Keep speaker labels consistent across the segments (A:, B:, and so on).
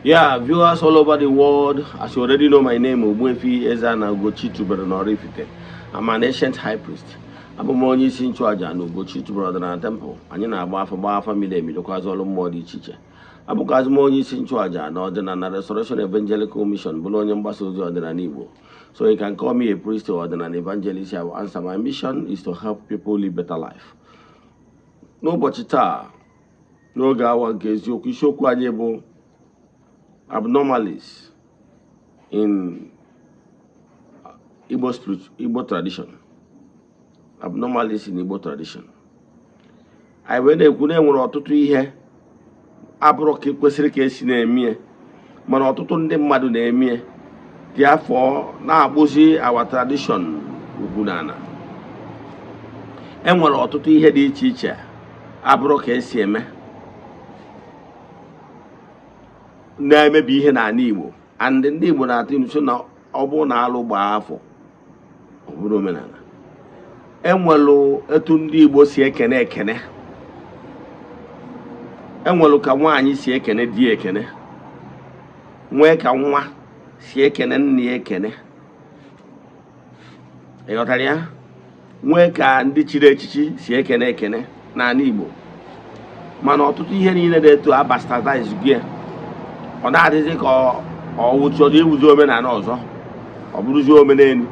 A: Yeah, viewers all over the world, as you already know my name, Ogbuefi, Eze-Ana, Ugochitubelu and Oraifite. I'm an ancient high priest. I'm a onye isi nchụaja na Ugochitubelu na temple. Anyị na-agba afa mile emilokwazi ọlụ mmụọ dị iche iche. Abụkwazi m onye isi nchụaja na ọdịnala Restoration Evangelical Mission, bụrụ onye mgbasa ozi ọdịnala Igbo. So you can call me a priest or an evangelist. I will answer. My mission is to help people live better life. N'ụbọchị taa, n'oge awa nke eziokwu, isiokwu anyị bụ abnormalities in Igbo tradition. Abnormalities in Igbo tradition. I went to enwere ọtụtụ ihe abụrụ ka kwesịrị ka esi na-eme mana ọtụtụ ndị mmadụ na-eme therefore na-akpụzi our tradition ugwu na ana. Enwere ọtụtụ ihe dị iche iche abụrụ ka esi eme na-emebi ihe n'ala Igbo, and ndị Igbo na-atụ ilu na ọ bụ na alụ gbaa afọ ọ bụrụ omenala. Enwelu etu ndị Igbo si ekene ekene, enwelu ka nwaanyị si ekene di ekene, nwee ka nwa si ekene nne ya ekene, ịghọtara ya, nwee ka ndị chiri echichi si ekene ekene n'ala Igbo. Mana ọtụtụ ihe niile dị etu abastardize gị, ọ na-adịzi ka ọwụchọrọ iwuzi omenala ọzọ, ọ bụrụzi omenelu.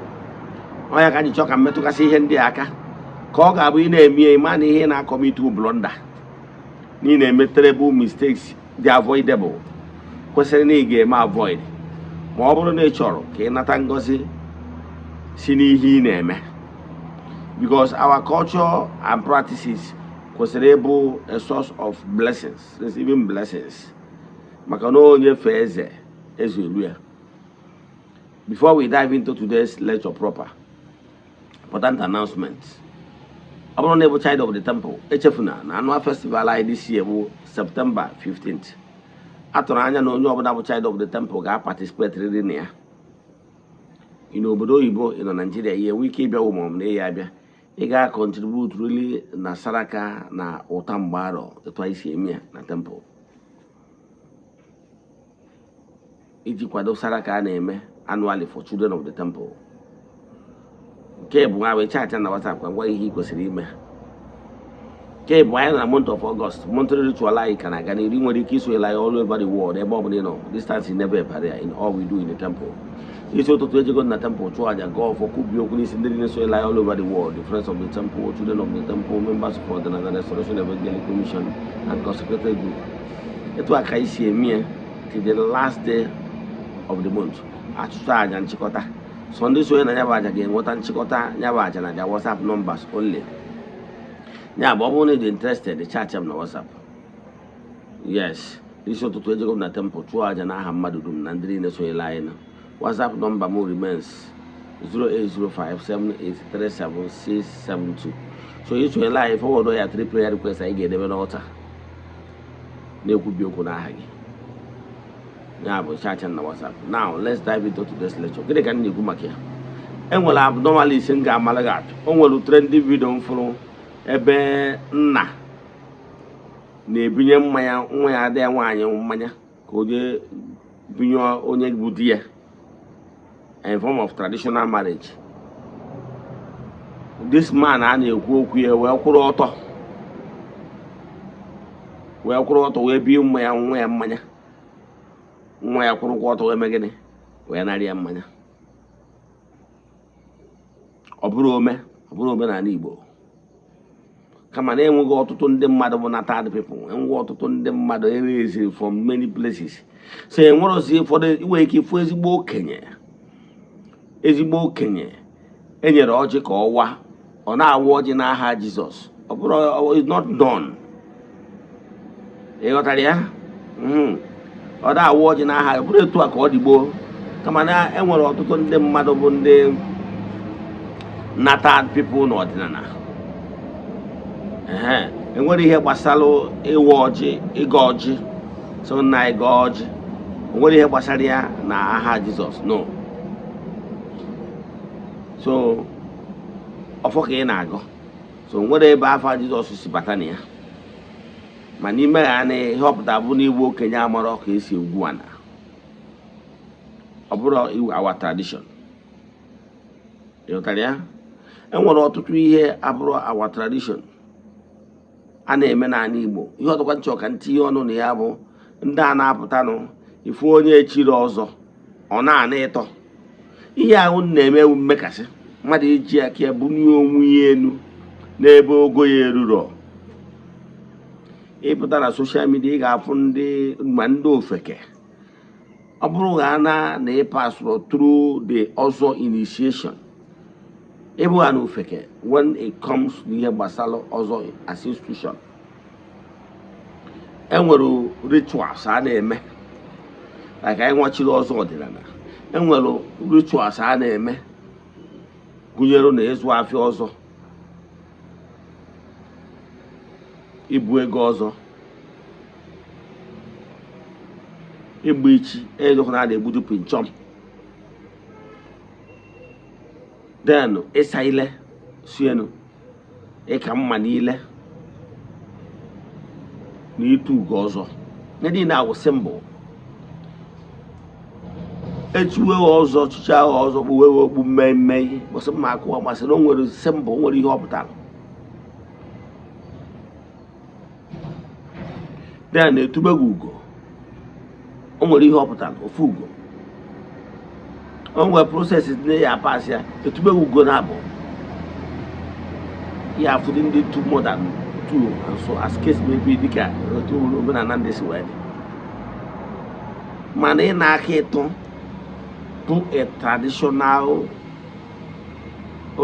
A: Ọ ya ka anyị chọọ ka mmetụkasị ihe ndị aka ka ọ ga-abụ ị na-eme ịma na ihe na-akọmitu blọnda na ị na-eme terrible mistakes dị avoidable, kwesịrị na ị ga-eme avoid ma ọ bụrụ na ị chọrọ ka ị nata ngọzi si n'ihe ị na-eme. Because our culture and practices kwesịrị ịbụ a source of blessings, receiving blessings. Maka na onye fe eze elu ya. Before we dive into today's lecture proper, important announcements. I want to be child of the temple. Echefuna na annual festival I this year bụ September 15th. Atụrụ anya na onye ọbụla bụ child of the temple ga-participate riri na ya. Obodo oyibo in Nigeria ihe nwee ike ịbịa ụmụ na ya abịa. Ị ga-contribute really na saraka na ụta mgbaro etu anyị si eme ya na temple. Iji kwado saraka a na-eme annually for children of the temple. Nke bụ nwa wee chat na WhatsApp kwa ngwa ihe kwesịrị ime. Nke bụ anyị na month of August, monthly ritual anyị ka na-aga n'ihu, nwere ike iso ya all over the world ebe ọ bụla ị nọ. Distance is never a barrier in all we do in the temple. Isi ụtụtụ ejego na temple chụọ aja gọọ ọfọ kwubi okwu n'isi ndị na-eso ya all over the world, the friends of the temple, children of the temple, members of the Restoration Evangelical Mission and consecrated group. Etu aka isi eme till the last day of the month. Achụchụ aja nchịkọta. So ndị so na ya bụ aja ga-enweta nchịkọta ya bụ aja na their WhatsApp numbers only. Ya bụ ọ bụrụ na dị interested, chat m na WhatsApp. Yes, isi ụtụtụ ejego na temple chụọ aja na aha mmadụ dum na ndị niile sonyere anyị na WhatsApp number m remains 08057837672. So ị sonyere anyị forward ya 3 prayer requests anyị ga-edebe n'ọta na-ekwubi okwu n'aha gị. Yeah, but chat na WhatsApp. Now let's dive into today's lecture. Gịnị ka m na-ekwu maka ya? Enwere abnormalities m ga-amalaga atụ. O nwere trendy video m fụrụ ebe nna na-ebinye mmanya nwa ya adịghị nwaanyị mmanya ka o jee binye onye bụ di ya in form of traditional marriage. This man a na-ekwu okwu ya wee kwụrụ ọtọ wee bie nwa ya mmanya. Nwa ya kwụrụkwa ọtọ wee megide wee narị ya mmanya. Ọ bụrụ omenala Igbo. Kama na enweghị ọtụtụ ndị mmadụ bụ natad people, enweghị ọtụtụ ndị mmadụ ereziri from many places. So enwere ozi ụfọdụ iwe ike ịfụ ezigbo okenye enyere ọjị ka ọwa, ọ na-awa ọjị n'aha Jizọs. Ọ bụrụ is not done. Ịghọtara ya? Ọ da-awa ọjị n'aha, bụrụ etu a ka ọ dị gboo. Kama na enwere ọtụtụ ndị mmadụ bụ ndị natad people n'ọdịnala. Enwere ihe gbasara ịwa ọjị, ịga ọjị, so na ịga ọjị. Enwere ihe gbasara ya na aha Jizọs, no. So ọfọ ka ị na-agọ. So nwere ebe afa Jizọs si bata na ya. Ma n'ime ya na ihe ọpụta bụ n'igbu okenye amarọ ka esi Ugwu ana. our tradition. ịghọtara ya enwere ọtụtụ ihe abụrụ our tradition a na-eme n'ala Igbo ihe ọtụkwa nchọ ka ntinye ọnụ na ya bụ ndị a na-apụtanụ ifu onye echiri ọzọ ọ na-ana ịtọ ihe ahụ na-eme mmekasị mmadụ iji aka ya bunye onwe ya elu n'ebe ogo ya eruro ịpụta na soshal midia ị ga-afụ ma ndị ofeke ọ bụrụ na ịpasụrụ through the ọzọ initiation ịbụ ha na ofeke when it comes n'ihe gbasara ọzọ as institution enwere rituals a na-eme like anyị nwachiri ọzọ ọdịnala enwere rituals a na-eme gụnyere na ịzụ afịa ọzọ ibu ego ọzọ igbu ichi ezokwana a na-egbudu pinchọm then ịsa ile sienu ịka mma n'ile na itu ugo ọzọ ndị niile awụ simbụl echiwe ọzọ chichi ahụ ọzọ kpuwe okpu mmemme gbasị mma akụwa masị na o nwere simbụl nwere ihe ọ pụtara then etubeghi ugo o nwere ihe ọ pụtara ofu ugo o nwere proses dị ya apasị ya etubeghi ugo na abụ ya afụdị ndị tu more than two and so as case maybe dịka otu omenala ndị si wee dị mana ị na-aka ịtọ bụ a traditional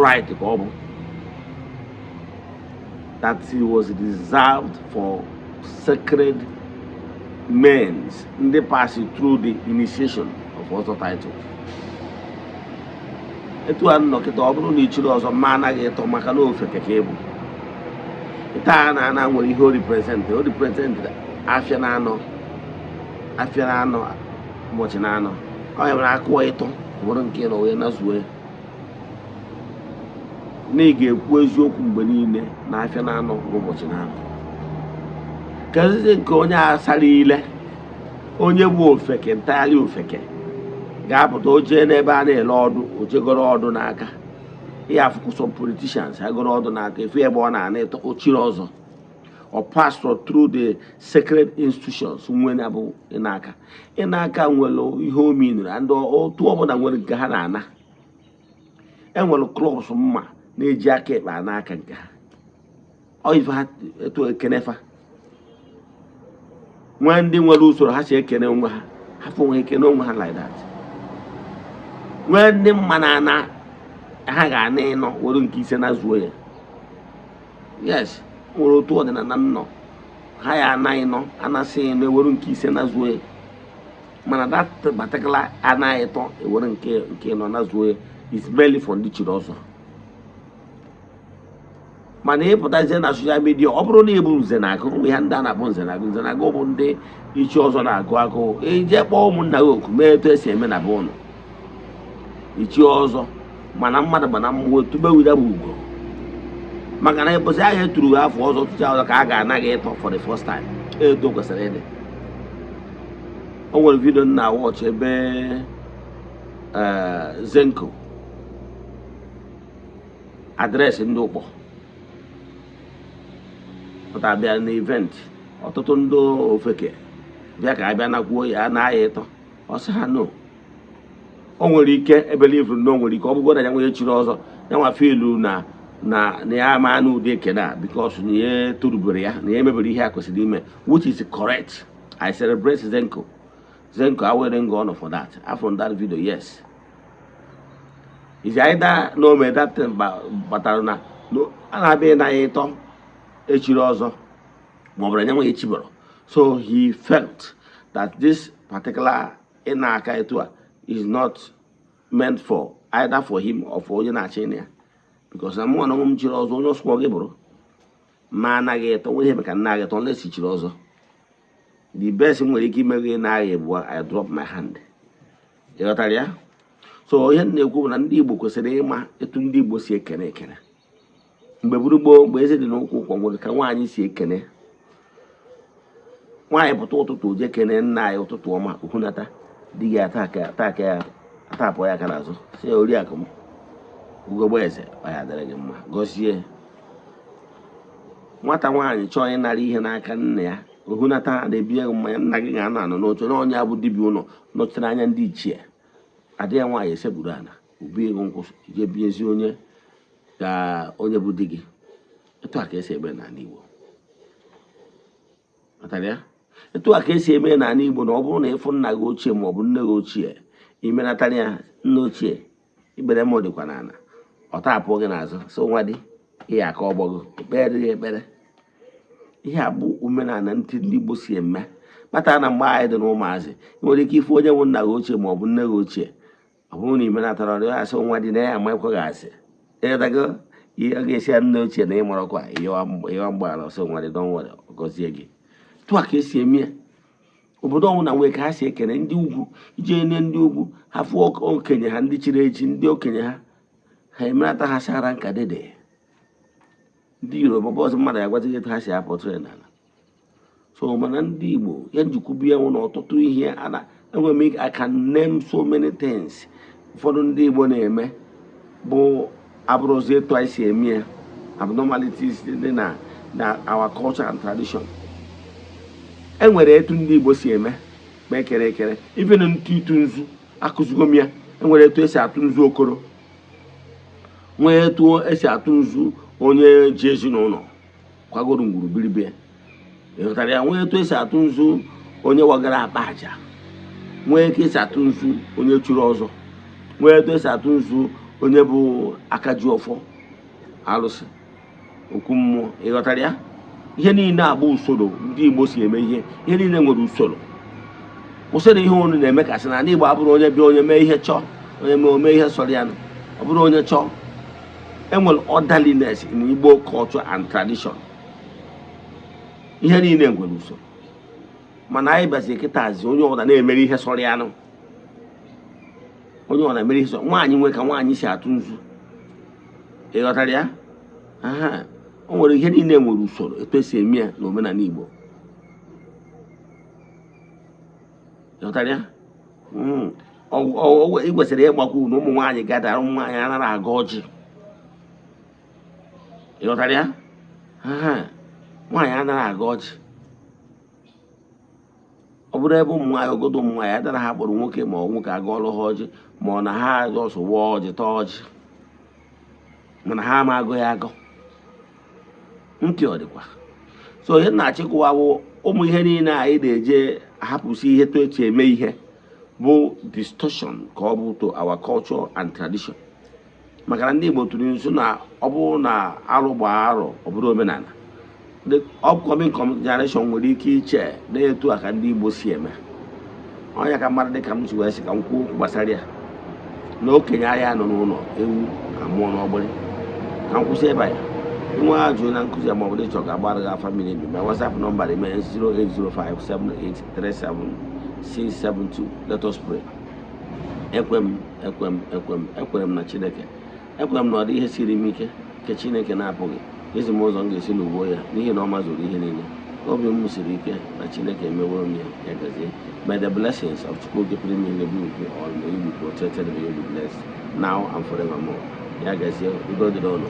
A: right ka ọ bụ that it was reserved for sacred men ndị passing through the initiation of ọzọ title etu a nnọkịta ọ bụrụ na ichiri ọzọ ma anaghị ịtọ maka na ofeke ka ịbụ taa na nwere ihe o represent afịa na anọ ụbọchị na anọ ọ ya mere akụọ ịtọ bụrụ nke nọ wee nazuo na ị ga-ekwu eziokwu mgbe niile na afịa na anọ n'ụbọchị na anọ kezizi nke onye asara ile onye bụ ofeke ntagharị ofeke ga-apụta o jee n'ebe a na-ele ọdụ o jegoro ọdụ n'aka ihe afụkwụsọ politicians ha goro ọdụ n'aka efu ebe ọ na-ana ịtọ ochiri ọzọ or pastor through the sacred institutions nwere abụ ịnaka nwere ihe omenala ndị otu ọbụla nwere nke ha na-ana enwere klọbs mma na-eji aka ekpe n'aka nke ha ife ha etu ekenefa nwee ndị nwere usoro ha si ekene onwe ha hafụ onwe ekene onwe ha like that nwee ndị mma na-ana ha ga-ana ịnọ were nke ise na zuo ya yes nwere otu ọdịnala nnọ ha ya ana ịnọ anasị ịnọ ewere nke ise na zuo ya mana that particular anaghị ịtọ ewere nke ịnọ na zuo ya is barely for ndị chiri ọzọ mana ịpụtazie na soshal midia ọ bụrụ na ịbụ nze na-agụ ihe ndị a na-akpọ nze na-agụ bụ ndị ichi ọzọ na-agụ agụ eje kpọọ ụmụnna gị oku mee etu esi eme na be ụnụ ichi ọzọ mana mmadụ mana mmụọ tubewida bụ ugo maka na ịbụzi agha eturu gị afọ ọzọ tụcha ọzọ ka a ga-anaghị ịtọ for the first time eto kwesịrị ịdị o nwere vidio na wọchị ebe Zenko adreesị ndị ụkpọ pụta bịa na event ọtụtụ ndị ofeke bịa ka abịa nakwuo ya na-aya ịtọ ọ sị ha no o nwere ike ebelivru na o nwere ike ọ bụgo na ya nwere chiri ọzọ ya nwa filu na ya ama na ụdị ekene a bikos na ya torubere ya na ya emebere ihe a kwesịrị ime which is correct. I celebrate Zenko I wearing honor for that. From that video, yes. Is either no me that batara na no ana be na ịtọ echiri ọzọ ma ọ bụrụ na nwe echiboro. So he felt that this particular ịna-aka etu a is not meant for either for him or for onye na-achị ya because na mụ na m chiri ọzọ onye ọsụkwọ gị bụrụ ma anaghị ịtọ nwe ihe maka nna gị ịtọ nlesi chiri ọzọ. The best nwere ike ime gị na-agha bụ I drop my hand. Ịghọtara ya? So ihe na-ekwu bụ na ndị Igbo kwesịrị ịma etu ndị Igbo si ekene ekene. Mgbe gburugburu mgbe eze dị n'ụkwụ ụkwọ nwere ka nwaanyị si ekene. Nwaanyị pụta ụtụtụ je kene nna anyị ụtụtụ ọma uhunata. di gị atapụ ya aka n'azụ si ya Oriakụ m ugogbe eze ọ ya dịrị gị mma gọzie. Nwata nwaanyị chọọ ịnara ihe n'aka nna ya ohunata na-ebie gị mmanya nna gị ga-anọ anọ n'oche na onye abụ dibịa ụlọ nọchitere anya ndị ichie adị ya nwaanyị esekpuru ala ubie ego nkwụ ije biezi onye ka onye bụ di gị. Etu a ka esi eme n'ala Igbo. Etu a ka esi eme n'ala Igbo na ọ bụrụ na ịfụ nna gị ochie ma ọ bụ nne gị ochie imenatara ya nna ochie ikpere ma ọ dịkwa n'ala ọ tapụ gị n'azụ so nwa di ihe aka ọgbọgụ ekpere gị ekpere. Ihe a bụ omenala ndị Igbo si eme kpatara na mgbe anyị dị n'ụmụazị nwere ike ịfụ onye bụ nna gị ochie ma ọ bụ nne gị ochie ọ bụrụ na imenatara ọrịa asị nwa di na ya amakwa gị asị ịdago ihe ọ ga-esi ya nne ochie na ịmarakwa ịwa mgbaghara ọsọ nwa di don nwere gọzie gị. Etu a ka esi eme ya. Obodo ọbụla nwere ka ha si ekene ndị ugwu ije nye ndị ugwu ha fụọ okenye ha ndị chiri echi ndị okenye ha emenata ha sara nka dede. Ndị Yoruba bọọsụ mmadụ agwazighị etu ha si apọtụrụ n'ala. So mana ndị Igbo ya njikwubi ya nwụ na ọtụtụ ihe enwere m I can name so many things ụfọdụ ndị Igbo na-eme bụ abụrụzi etu anyị si eme ya abnormalities dị na our culture and tradition. Enwere etu ndị Igbo si eme ma ekere ekere even ntụ itu nzu akụzigo m ya. Enwere etu esi atụ nzu okoro nwee etu esi atụ nzu onye ji ezinụlọ kwagoro ngwurubiri be ịghọtara ya. Nwee etu esi atụ nzu onye wagara akpa aja. Nwee etu esi atụ nzu onye chụrụ ọzọ. Nwee etu esi atụ nzu onye bụ aka ji ọfọ alụsị okwu mmụọ ịghọtara ya. Ihe niile agba usoro ndị Igbo si eme ihe niile nwere usoro. Usoro ihe unu na-eme kasị na ndị Igbo abụrụ onye bịa onye mee ihe chọọ onye mee ihe sọrọ ya ọ bụrụ onye chọọ. Enwere orderliness in Igbo culture and tradition. Ihe niile nwere usoro mana anyị bịazi kịtazi onye ọbụla na-emere ihe sọrọ ya onye ọbụla na-emere ihe sọrọ. Nwaanyị nwe ka nwaanyị si atụ nzu ịghọtara ya. O nwere ihe niile nwere usoro etu esi eme ya n'omenala Igbo ịghọtara ya. Ị kwesịrị ịgbakwu na ụmụ nwaanyị gadara ụmụ nwaanyị anaghị aga ọjị ịghọtara ya. Nwaanyị anaghị aga ọjị ọ bụrụ ebe ụmụ nwaanyị ogodo ụmụ nwaanyị adara ha kpọrọ nwoke ma ọ nwoke aga ọlụ ha ọjị ma ọ na ha ọsọ wụọ ọjị taa ọjị mana ha ama agụ ya agụ ntị ọ dịkwa. So ihe na-achịkwawo ụmụ ihe niile anyị na-eje ahapụsị ihe to echi eme ihe bụ distortion ka ọ bụ to our culture and tradition. Maka na ndị Igbo tụrụ nso na ọ bụrụ na arụ gbaa arọ ọ bụrụ omenala. The upcoming generation nwere ike iche na-etu aka ndị Igbo si eme. Onye ka mmadụ dị ka m si wee sị ka m kwuo okwu gbasara ya na okenye ahịa nọ n'ụlọ ewu amụọ n'ọgbịrị ka m kwụsị ebe ya. Inwe ajụ na nkụzi ma ọ bụla ịchọ ka agbara gị afa mmiri my WhatsApp nọmba eme 08057837672. Let us pray. Ekwere m na Chineke. Ekwere m na ọ dị ihe siri m ike nke Chineke na-apụghị ezi m ụzọ m ga-esi n'ugbo ya n'ihi na ọ mazụrụ ihe niile. Obi m siri ike na Chineke emeworo m ya gazie. May the blessings of Chukwu pụrụ m ihe bụ nke all may you be protected, may you be blessed now and forevermore. Ya gazie udo dịrị ọnụ.